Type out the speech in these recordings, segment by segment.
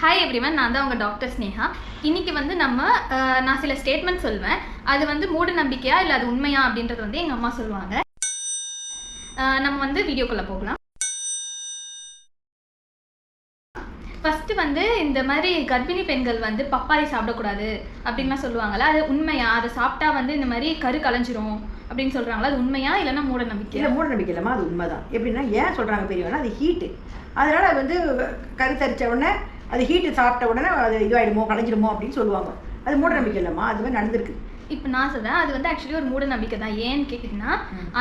Hi everyone, நான் தான் உங்கள் டாக்டர் ஸ்னேகா. இன்றைக்கி வந்து நான் சில ஸ்டேட்மெண்ட் சொல்வேன். அது வந்து மூட நம்பிக்கையா இல்லை அது உண்மையா அப்படின்றது வந்து எங்கள் அம்மா சொல்லுவாங்க. நம்ம வந்து வீடியோக்குள்ளே போகலாம். ஃபஸ்ட்டு வந்து இந்த மாதிரி கர்ப்பிணி பெண்கள் வந்து பப்பாளி சாப்பிடக்கூடாது அப்படின்லாம் சொல்லுவாங்கள்ல, அது உண்மையா? அதை சாப்பிட்டா வந்து இந்த மாதிரி கரு கலைஞ்சிரும் அப்படின்னு சொல்கிறாங்களா, அது உண்மையா இல்லைன்னா மூட நம்பிக்கை? இல்லை, மூட நம்பிக்கை இல்லைம்மா, அது உண்மை தான். எப்படின்னா ஏன் சொல்கிறாங்க பெரியவனா, அது ஹீட்டு. அதனால் அது வந்து கருத்தரித்த உடனே அது ஹீட்டு சாப்பிட்ட உடனே அது இதுவாகிடுமோ கலைஞ்சிடுமோ அப்படின்னு சொல்லுவாங்க. அது மூட நம்பிக்கை இல்லைம்மா, அது மாதிரி நடந்திருக்கு. இப்போ நான் சொல்கிறேன், அது வந்து ஆக்சுவலி ஒரு மூட நம்பிக்கை தான். ஏன்னு கேட்டிங்கன்னா,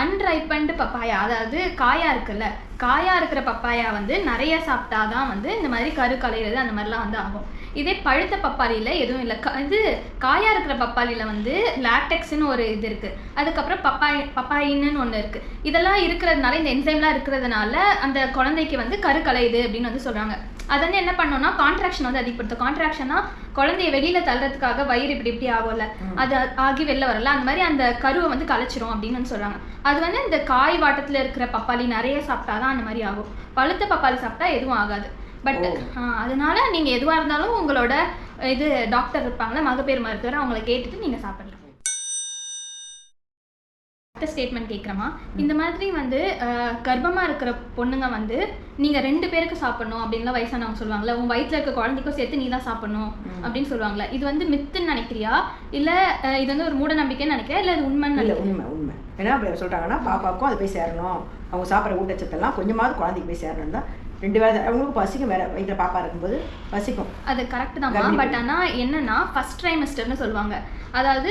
அன்ரைப்பன்டு பப்பாயா, அதாவது காயாக இருக்குல்ல, காயாக இருக்கிற பப்பாயா வந்து நிறைய சாப்பிட்டா தான் வந்து இந்த மாதிரி கரு கலையிறது அந்த மாதிரிலாம் வந்து ஆகும். இதே பழுத்த பப்பாளியில் எதுவும் இல்லை. இது காயாக இருக்கிற பப்பாளியில் வந்து லாக்டெக்ஸ்ன்னு ஒரு இது இருக்குது. அதுக்கப்புறம் பப்பாயின்னு ஒன்று இருக்குது. இதெல்லாம் இருக்கிறதுனால, இந்த என்சைம்லாம் இருக்கிறதுனால அந்த குழந்தைக்கு வந்து கரு கலையுது அப்படின்னு வந்து சொல்கிறாங்க. அது வந்து என்ன பண்ணோம்னா, கான்ட்ராக்ஷன் வந்து அதிகப்படுத்தும். கான்ட்ராக்ஷன்னா குழந்தைய வெளியில் தள்ளுறதுக்காக வயிறு இப்படி ஆகும்ல, அது ஆகி வெளில வரல, அந்த மாதிரி அந்த கருவை வந்து கலைச்சிரும் அப்படின்னு வந்து சொல்கிறாங்க. அது வந்து இந்த காய் வாட்டத்தில் இருக்கிற பப்பாளி நிறைய சாப்பிட்டா தான் அந்த மாதிரி ஆகும். பழுத்த பப்பாளி சாப்பிட்டா எதுவும் ஆகாது. பட் அதனால நீங்கள் எதுவாக இருந்தாலும் உங்களோட இது டாக்டர் இருப்பாங்களா, மகப்பேறு மருத்துவர், அவங்கள கேட்டுட்டு நீங்கள் சாப்பிடலாம். ஸ்டேட்மெண்ட் கேட்குறமா, இந்த மாதிரி வந்து கர்ப்பமாக இருக்கிற பொண்ணுங்க வந்து நீங்கள் 2 பேருக்கு சாப்பிடணும் அப்படின்லாம் வயசானவங்க சொல்லுவாங்களே, உங்கள் வயிற்றில் இருக்க குழந்தைக்கும் சேர்த்து நீ தான் சாப்பிடணும் அப்படின்னு சொல்லுவாங்களே, இது வந்து மித்துன்னு நினைக்கிறியா இல்லை இது வந்து ஒரு மூட நம்பிக்கைன்னு நினைக்கிறியா இல்லை அது உண்மைன்னு? இல்லை, உண்மை. ஏன்னா அப்படி சொல்கிறாங்கன்னா பாப்பாவுக்கும் அது போய் சேரணும், அவங்க சாப்பிட்ற ஊட்டச்சத்தெல்லாம் கொஞ்சமாவது குழந்தைக்கு போய் சேரணும் தான். 2 வேளை அவங்களுக்கு பசிக்கும், வேற வயிற்றில் பாப்பா இருக்கும்போது பசிக்கும். அது கரெக்டு தான். பட் ஆனால் என்னன்னா, ஃபர்ஸ்ட் ட்ரைமஸ்டர்னு சொல்லுவாங்க. அதாவது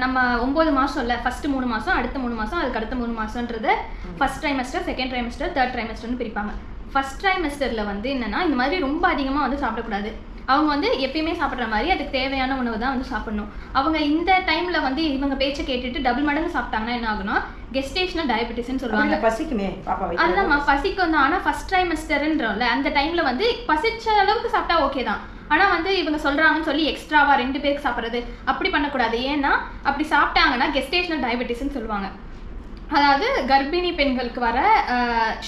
நம்ம 9 மாதம் இல்லை, ஃபஸ்ட்டு 3 மாதம், அடுத்த 3 மாதம், அதுக்கு அடுத்த 3 மாதம்ன்றது first trimester, second trimester, third ட்ரைமஸ்டர்னு பிரிப்பாங்க. ஃபஸ்ட் ட்ரைமஸ்டரில் வந்து என்னென்னா, இந்த மாதிரி ரொம்ப அதிகமாக வந்து சாப்பிடக்கூடாது. அவங்க வந்து எப்பயுமே சாப்பிட்ற மாதிரி அதுக்கு தேவையான உணவு தான் வந்து சாப்பிடணும். அவங்க இந்த டைமில் வந்து இவங்க பேச்சை கேட்டுட்டு டபுள் மடங்கு சாப்பிட்டாங்கன்னா என்ன ஆகுனா, கெஸ்டேஷனல் டயபெட்டிஸ்ன்னு சொல்லுவாங்க. பசிக்குமே பாப்பா, அதுதான்மா பசிக்கும் தான். ஆனால் ஃபஸ்ட் ட்ரைமஸ்டர்ன்றோம்ல, அந்த டைமில் வந்து பசிச்ச அளவுக்கு சாப்பிட்டா ஓகே தான். ஆனால் வந்து இவங்க சொல்கிறாங்கன்னு சொல்லி எக்ஸ்ட்ராவாக 2 பேருக்கு சாப்பிட்றது அப்படி பண்ணக்கூடாது. ஏன்னா அப்படி சாப்பிட்டாங்கன்னா கெஸ்டேஷனல் டயபெட்டிஸ்ன்னு சொல்லுவாங்க. அதாவது கர்ப்பிணி பெண்களுக்கு வர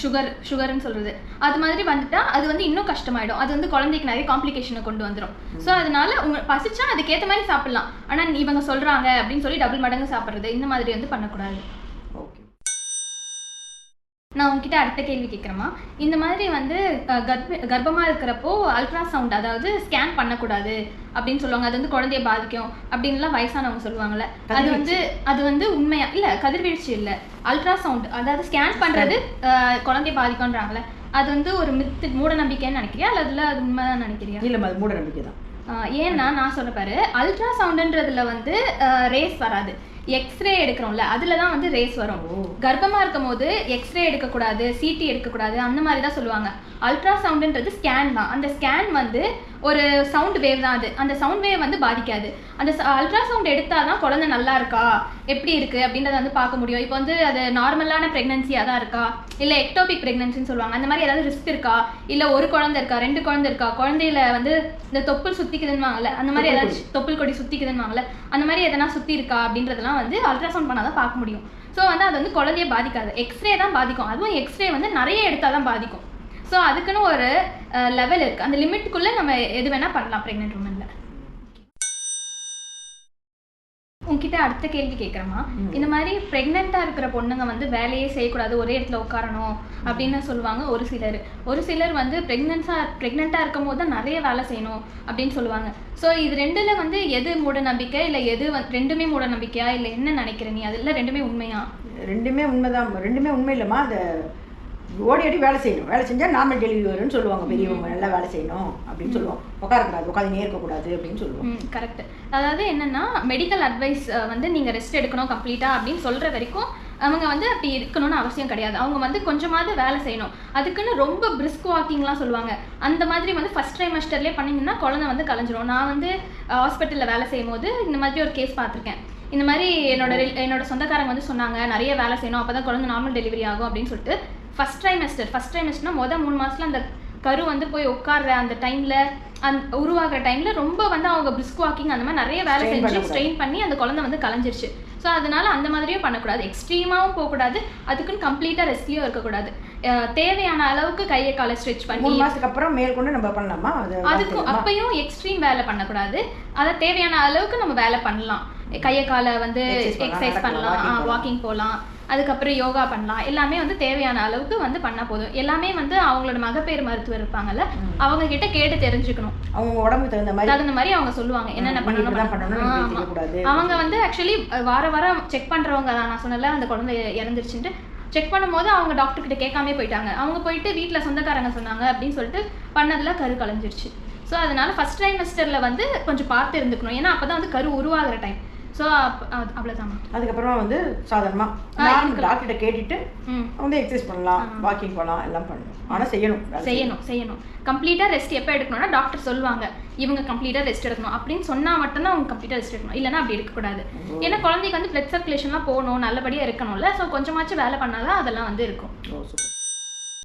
சுகர்னு சொல்கிறது, அது மாதிரி வந்துட்டா அது வந்து இன்னும் கஷ்டமாயிடும். அது வந்து குழந்தைக்கு நிறைய காம்ப்ளிகேஷனை கொண்டு வந்துடும். ஸோ அதனால பசிச்சா அதுக்கேற்ற மாதிரி சாப்பிட்லாம். ஆனால் இவங்க சொல்கிறாங்க அப்படின்னு சொல்லி டபுள் மடங்கு சாப்பிட்றது இந்த மாதிரி வந்து பண்ணக்கூடாது. ஓகே, நான் உங்ககிட்ட அடுத்த கேள்வி கேட்குறேம்மா. இந்த மாதிரி வந்து கர்ப்பமாக இருக்கிறப்போ அல்ட்ராசவுண்ட், அதாவது ஸ்கேன் பண்ணக்கூடாது அப்படின்னு சொல்லுவாங்க. அது வந்து குழந்தைய பாதிக்கும் அப்படின்லாம் வயசானவங்க சொல்லுவாங்கள்ல, அது வந்து உண்மையா? இல்லை, கதிர்வீழ்ச்சி இல்லை, அல்ட்ராசவுண்ட், அதாவது ஸ்கேன் பண்ணுறது குழந்தைய பாதிக்கும்ன்றாங்களே, அது வந்து ஒரு மித்து, மூட நம்பிக்கைன்னு நினைக்கிறியா இல்லை அதில் அது உண்மை தான் நினைக்கிறியா? இல்லை, அது மூட நம்பிக்கை தான். ஏன்னா நான் சொல்ல பாரு, அல்ட்ராசவுண்டுன்றதுல வந்து ரேஸ் வராது. எக்ஸ்ரே எடுக்கிறோம்ல, அதில் தான் வந்து ரேஸ் வரும். கர்ப்பமாக இருக்கும் போது எக்ஸ்ரே எடுக்கக்கூடாது, சிடி எடுக்கக்கூடாது, அந்த மாதிரி தான் சொல்லுவாங்க. அல்ட்ராசவுண்டுன்றது ஸ்கேன் தான். அந்த ஸ்கேன் வந்து ஒரு சவுண்ட் வேவ் தான். அது அந்த சவுண்ட் வேவ் வந்து பாதிக்காது. அந்த அல்ட்ராசவுண்ட் எடுத்தால் தான் குழந்தை நல்லா இருக்கா, எப்படி இருக்குது அப்படின்றத வந்து பார்க்க முடியும். இப்போ வந்து அது நார்மலான ப்ரெக்னன்சியாக தான் இருக்கா, இல்லை எக்டோபிக் ப்ரெக்னன்சின்னு சொல்லுவாங்க, அந்த மாதிரி ஏதாவது ரிஸ்க் இருக்கா, இல்லை ஒரு குழந்தை இருக்கா, 2 குழந்தை இருக்கா, குழந்தையில வந்து இந்த தொப்புள் சுற்றிக்குதுன்னு வாங்கல, அந்த மாதிரி ஏதாச்சும் தொப்புள் கொடி சுற்றிக்குதுன்னு வாங்கல, அந்த மாதிரி எதனா சுற்றி இருக்கா அப்படின்றதெல்லாம் வந்து அல்ட்ராசவுண்ட் பண்ணால் தான் பார்க்க முடியும். ஸோ வந்து அது வந்து குழந்தைய பாதிக்காது, எக்ஸ்ரே தான் பாதிக்கும். அதுவும் எக்ஸ்ரே வந்து நிறைய எடுத்தால் தான் பாதிக்கும். ஸோ அதுக்குன்னு ஒரு லெவல் இருக்குது. அந்த லிமிட்டுக்குள்ளே நம்ம எது வேணால் பண்ணலாம் ப்ரெக்னென்ட் உமனில். உங்ககிட்ட அடுத்த கேள்வி கேட்குறேம்மா. இந்த மாதிரி ப்ரெக்னெண்ட்டாக இருக்கிற பொண்ணுங்க வந்து வேலையே செய்யக்கூடாது, ஒரே இடத்துல உட்காரணும் அப்படின்னு சொல்லுவாங்க ஒரு சிலர் வந்து ப்ரெக்னெண்ட்டாக இருக்கும் போது தான் நிறைய வேலை செய்யணும் அப்படின்னு சொல்லுவாங்க. ஸோ இது 2ல் வந்து எது மூட நம்பிக்கை, இல்லை எது 2மே மூட நம்பிக்கையா, இல்லை என்ன நினைக்கிற நீ? அதில் 2மே உண்மையா? 2மே உண்மைதான். 2மே உண்மை இல்லைம்மா. அதை ஓடி வேலை செய்யணும். வேலை செஞ்சால் நார்மல் டெலிவரி வரும்னு சொல்லுவாங்க பெரியவங்க. நல்லா வேலை செய்யணும் அப்படின்னு சொல்லுவாங்க. உட்காரக்கூடாது, உட்காந்து இருக்கக்கூடாது அப்படின்னு சொல்லுவாங்க. கரெக்ட். அதாவது என்னென்னா, மெடிக்கல் அட்வைஸ் வந்து நீங்கள் ரெஸ்ட் எடுக்கணும் கம்ப்ளீட்டாக அப்படின்னு சொல்கிற வரைக்கும் அவங்க வந்து அப்படி இருக்கணும்னு அவசியம் கிடையாது. அவங்க வந்து கொஞ்சமாவது வேலை செய்யணும். அதுக்குன்னு ரொம்ப பிரிஸ்க் வாக்கிங்லாம் சொல்லுவாங்க. அந்த மாதிரி வந்து ஃபஸ்ட் ட்ரைமஸ்டர்லேயே பண்ணிங்கன்னா குழந்தை வந்து கலைஞ்சிரும். நான் வந்து ஹாஸ்பிட்டலில் வேலை செய்யும் போது இந்த மாதிரி ஒரு கேஸ் பார்த்துருக்கேன். இந்த மாதிரி என்னோட சொந்தக்காரங்க வந்து சொன்னாங்க, நிறைய வேலை செய்யணும், அப்போ தான் குழந்தை நார்மல் டெலிவரி ஆகும் அப்படின்னு சொல்லிட்டு. ஃபஸ்ட் ட்ரைமஸ்டர்னா மொதல் 3 மாதத்தில் அந்த கரு வந்து போய் உட்கார்ற அந்த டைமில் உருவாகிற டைமில் ரொம்ப வந்து அவங்க பிரிஸ்க் வாக்கிங் அந்த மாதிரி நிறைய வேலை செஞ்சு ஸ்ட்ரெயின் பண்ணி அந்த குழந்தை வந்து கலைஞ்சிருச்சு. ஸோ அதனால அந்த மாதிரியும் பண்ணக்கூடாது, எக்ஸ்ட்ரீமாகவும் போகக்கூடாது, அதுக்குன்னு கம்ப்ளீட்டாக ரெஸ்ட்லேயும் இருக்கக்கூடாது. தேவையான அளவுக்கு கையை காலை ஸ்ட்ரெச் பண்ணி 3 மாதத்துக்கு அப்புறம் மேற்கொண்டு நம்ம பண்ணலாமா? அதுக்கும் அப்பயும் எக்ஸ்ட்ரீம் வேலை பண்ணக்கூடாது. அதை தேவையான அளவுக்கு நம்ம வேலை பண்ணலாம். கையை காலை வந்து எக்ஸசைஸ் பண்ணலாம், வாக்கிங் போகலாம், அதுக்கப்புறம் யோகா பண்ணலாம். எல்லாமே வந்து தேவையான அளவுக்கு வந்து பண்ணால் போதும். எல்லாமே வந்து அவங்களோட மகப்பேறு மருத்துவர் இருப்பாங்கல்ல, அவங்க கிட்ட கேட்டு தெரிஞ்சுக்கணும். அவங்க உடம்புக்கு தகுந்த மாதிரி அவங்க சொல்லுவாங்க என்னென்ன பண்ணணும். அவங்க வந்து ஆக்சுவலி வாரம் செக் பண்றவங்க தான். நான் சொன்னல அந்த குழந்தை இறந்துருச்சுட்டு செக் பண்ணும்போது அவங்க டாக்டர் கிட்ட கேட்காம போயிட்டாங்க. அவங்க போயிட்டு வீட்டில் சொந்தக்காரங்க சொன்னாங்க அப்படின்னு சொல்லிட்டு பண்ணதுல கரு கலைஞ்சிருச்சு. ஸோ அதனால ஃபர்ஸ்ட் ட்ரைமஸ்டர்ல வந்து கொஞ்சம் பார்த்து இருந்துக்கணும். ஏன்னா அப்பதான் வந்து கரு உருவாகிற டைம். ஸோ அவ்வளோதான். அதுக்கப்புறமா வந்து சாதாரணமாக டாக்டர்கிட்ட கேட்டுட்டு வந்து எக்ஸசைஸ் பண்ணலாம், வாக்கிங் போகலாம், எல்லாம் பண்ணணும். ஆனால் செய்யணும். கம்ப்ளீட்டாக ரெஸ்ட் எப்போ எடுக்கணும்னா டாக்டர் சொல்லுவாங்க இவங்க கம்ப்ளீட்டாக ரெஸ்ட் எடுக்கணும் அப்படின்னு சொன்னால் மட்டும்தான் அவங்க கம்ப்ளீட்டாக ரெஸ்ட் எடுக்கணும். இல்லைன்னா அப்படி இருக்கக்கூடாது. ஏன்னா குழந்தைக்கு வந்து பிளட் சர்க்குலேஷன்லாம் போகணும், நல்லபடியாக இருக்கணும்ல. ஸோ கொஞ்சமாச்சும் வேலை பண்ணாதான் அதெல்லாம் வந்து இருக்கும்.